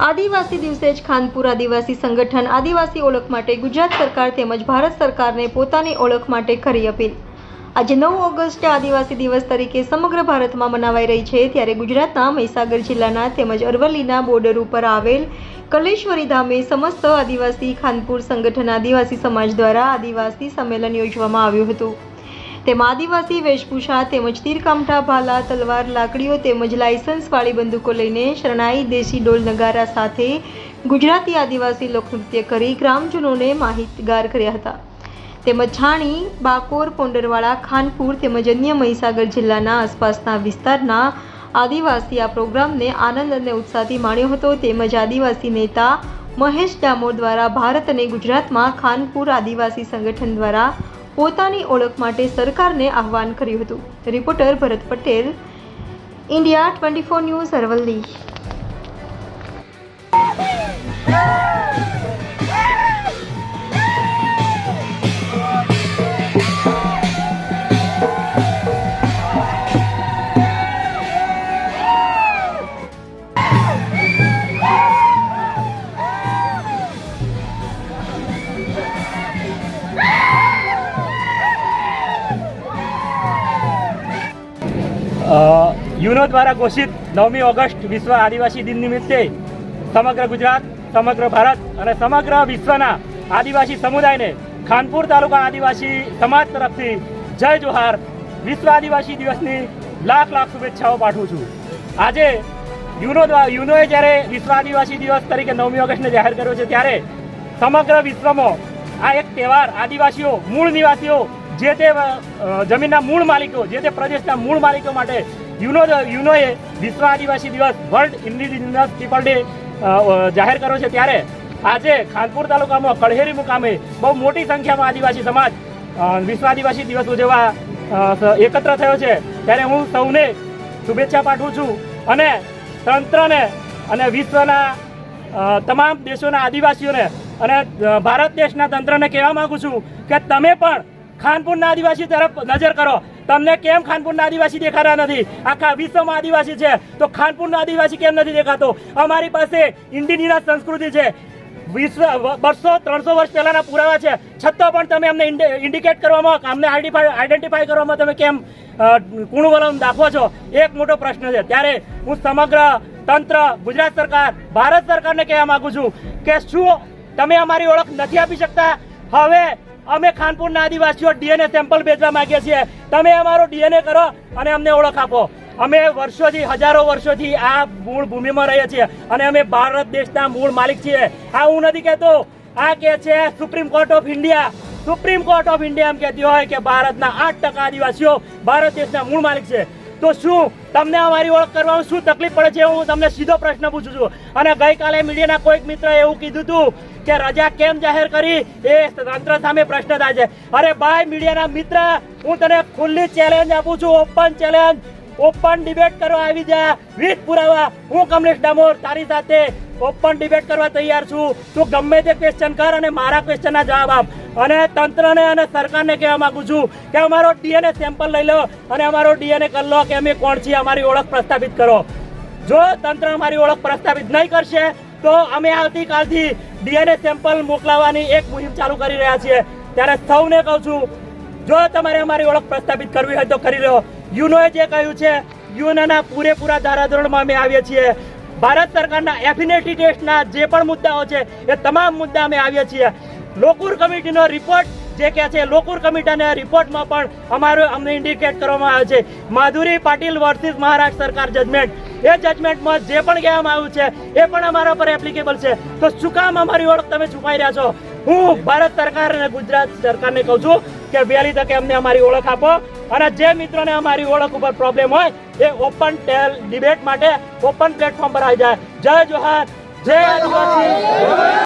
આદિવાસી દિવસે જ ખાનપુર આદિવાસી સંગઠન આદિવાસી ઓળખ માટે ગુજરાત સરકાર તેમજ ભારત સરકારને પોતાની ઓળખ માટે કરી અપીલ। આજે 9 ઓગસ્ટ આદિવાસી દિવસ તરીકે સમગ્ર ભારતમાં મનાવાઈ રહી છે, ત્યારે ગુજરાતના મહીસાગર જિલ્લાના તેમજ અરવલ્લીના બોર્ડર ઉપર આવેલ કલેશ્વરી ધામે સમસ્ત આદિવાસી ખાનપુર સંગઠન આદિવાસી સમાજ દ્વારા આદિવાસી સંમેલન યોજવામાં આવ્યું હતું। તેમાં આદિવાસી વેશભૂષા તેમજ તીરકામઠા, ભાલા, તલવાર, લાકડીઓ તેમજ લાયસન્સવાળી બંદૂકો લઈને શરણાઈ, દેશી ઢોલ નગારા સાથે ગુજરાતી આદિવાસી લોકનૃત્ય કરી ગ્રામજનોને માહિતગાર કર્યા હતા। તેમજ છાણી, બાકોર, પોંડરવાળા, ખાનપુર તેમજ અન્ય મહીસાગર જિલ્લાના આસપાસના વિસ્તારના આદિવાસી આ પ્રોગ્રામને આનંદ અને ઉત્સાહથી માણ્યો હતો। તેમજ આદિવાસી નેતા મહેશ ડામોર દ્વારા ભારત અને ગુજરાતમાં ખાનપુર આદિવાસી સંગઠન દ્વારા પોતાની ઓળખ માટે સરકારને આહવાન કર્યું હતું। રિપોર્ટર ભરત પટેલ, ઇન્ડિયા 24 ન્યૂઝ, અરવલ્લી। યુનો દ્વારા ઘોષિત 9મી ઓગસ્ટ વિશ્વ આદિવાસી દિન નિમિત્તે સમગ્ર ગુજરાત, સમગ્ર ભારત અને સમગ્ર વિશ્વના આદિવાસી સમુદાયને ખાનપુર તાલુકા આદિવાસી સમાજ તરફથી જય જોહાર, વિશ્વ આદિવાસી દિવસની લાખ લાખ શુભેચ્છાઓ પાઠવું છું। આજે યુનોએ જ્યારે વિશ્વ આદિવાસી દિવસ તરીકે 9મી ઓગસ્ટને જાહેર કર્યો છે, ત્યારે સમગ્ર વિશ્વમાં આ એક તહેવાર આદિવાસીઓ, મૂળ નિવાસીઓ, જે તે જમીનના મૂળ માલિકો, જે તે પ્રદેશના મૂળ માલિકો માટે યુનોએ વિશ્વ આદિવાસી દિવસ, વર્લ્ડ ઇન્ડિજિનસ પીપલ ડે જાહેર કર્યો છે। ત્યારે આજે ખાનપુર તાલુકામાં કળહેરી મુકામે બહુ મોટી સંખ્યામાં આદિવાસી સમાજ વિશ્વ આદિવાસી દિવસ ઉજવવા એકત્ર થયો છે। ત્યારે હું સૌને શુભેચ્છા પાઠવું છું અને તંત્રને અને વિશ્વના તમામ દેશોના આદિવાસીઓને અને ભારત દેશના તંત્રને કહેવા માંગુ છું કે તમે પણ ખાનપુરના આદિવાસી તરફ નજર કરો। તમને કેમ ખાનપુરના આદિવાસી દેખાતા નથી? આખા વિશ્વમાં આદિવાસી છે, તો ખાનપુરના આદિવાસી કેમ નથી દેખાતો? અમારી પાસે ઇન્ડિજિનસ સંસ્કૃતિ છે, 200-300 વર્ષ પહેલાના પુરાવા છે, છતાં પણ તમે અમને ઇન્ડિકેટ કરવામાં, અમને આઈડેન્ટિફાઈ કરવામાં તમે કેમ કૂણું વલણ દાખવો છો? એક મોટો પ્રશ્ન છે। ત્યારે હું સમગ્ર તંત્ર, ગુજરાત સરકાર, ભારત સરકારને કહેવા માંગુ છું કે શું તમે અમારી ઓળખ નથી આપી શકતા? હવે અમે ખાનપુરના આદિવાસીઓ ડીએનએ સેમ્પલ ભેજવા માંગીએ છીએ। તમે અમારો ડીએનએ કરો અને અમને ઓળખ આપો। અમે વર્ષોથી, હજારો વર્ષોથી આ મૂળ ભૂમિમાં રહીએ છીએ અને અમે ભારત દેશના મૂળ માલિક છીએ। આ હું નથી કહેતો, આ કે છે supreme court of India. Supreme court of India એમ કહેતી હોય કે ભારતના 8% આદિવાસીઓ ભારત દેશના મૂળ માલિક છે। તો શું તમને અમારી ઓળખ કરવામાં શું તકલીફ પડે છે? હું તમને સીધો પ્રશ્ન પૂછું છું। અને ગઈકાલે મીડિયાના કોઈક મિત્રએ એવું કીધું હતું કે રજા કેમ જાહેર કરી, એ તંત્ર સામે પ્રશ્ન થાય છે। અરે ભાઈ મીડિયાના મિત્ર, હું તને ખુલ્લી ચેલેન્જ આપું છું, ઓપન ચેલેન્જ, ઓપન ડિબેટ કરવા આવી જા વિથ પુરાવા। હું કમલેશ ડામોર તારી સાથે ઓપન ડિબેટ કરવા તૈયાર છું। તું ગમે તે ક્વેશ્ચન કર અને મારા ક્વેશ્ચનના જવાબ આપ। અને તંત્રને અને સરકારને કહેવા માંગુ છું કે અમારો ડીએનએ સેમ્પલ લઈ લો અને અમારો ડીએનએ કરી લો કે અમે કોણ છીએ, અમારી ઓળખ પ્રસ્થાપિત કરો। જો તંત્ર અમારી ઓળખ પ્રસ્થાપિત નહીં કરશે તો અમે આવતીકાલથી ડીએનએ સેમ્પલ મોકલાવવાની એક મુહિમ ચાલુ કરી રહ્યા છીએ। ત્યારે સૌને કહું છું, જો તમારે અમારી ઓળખ પ્રસ્થાપિત કરવી હોય તો કરી લો। યુનોએ જે કહ્યું છે, યુનોના પૂરેપૂરા ધારાધોરણમાં અમે આવીએ છીએ। ભારત સરકારના એફિનિટી ટેસ્ટના જે પણ મુદ્દાઓ છે એ તમામ મુદ્દા અમે આવીએ છીએ। લોકુર કમિટીનો રિપોર્ટ જે કહે છે, લોકુર કમિટીના રિપોર્ટમાં પણ અમને ઇન્ડિકેટ કરવામાં આવે છે માધુરી પાટીલ વર્સિસ મહારાષ્ટ્ર સરકાર જજમેન્ટ। એ જજમેન્ટમાં જે પણ કહેવામાં આવ્યું છે એ પણ અમારા પર એપ્લિકેબલ છે। તો શું કામ અમારી ઓળખ તમે છુપાઈ રહ્યા છો? હું ભારત સરકાર અને ગુજરાત સરકારને કહું છું કે વહેલી તકે અમને અમારી ઓળખ આપો। અને જે મિત્રોને અમારી ઓળખ ઉપર પ્રોબ્લેમ હોય એ ઓપન ડિબેટ માટે ઓપન પ્લેટફોર્મ પર આવી જાય। જય જોહાર, જય આદિવાસી।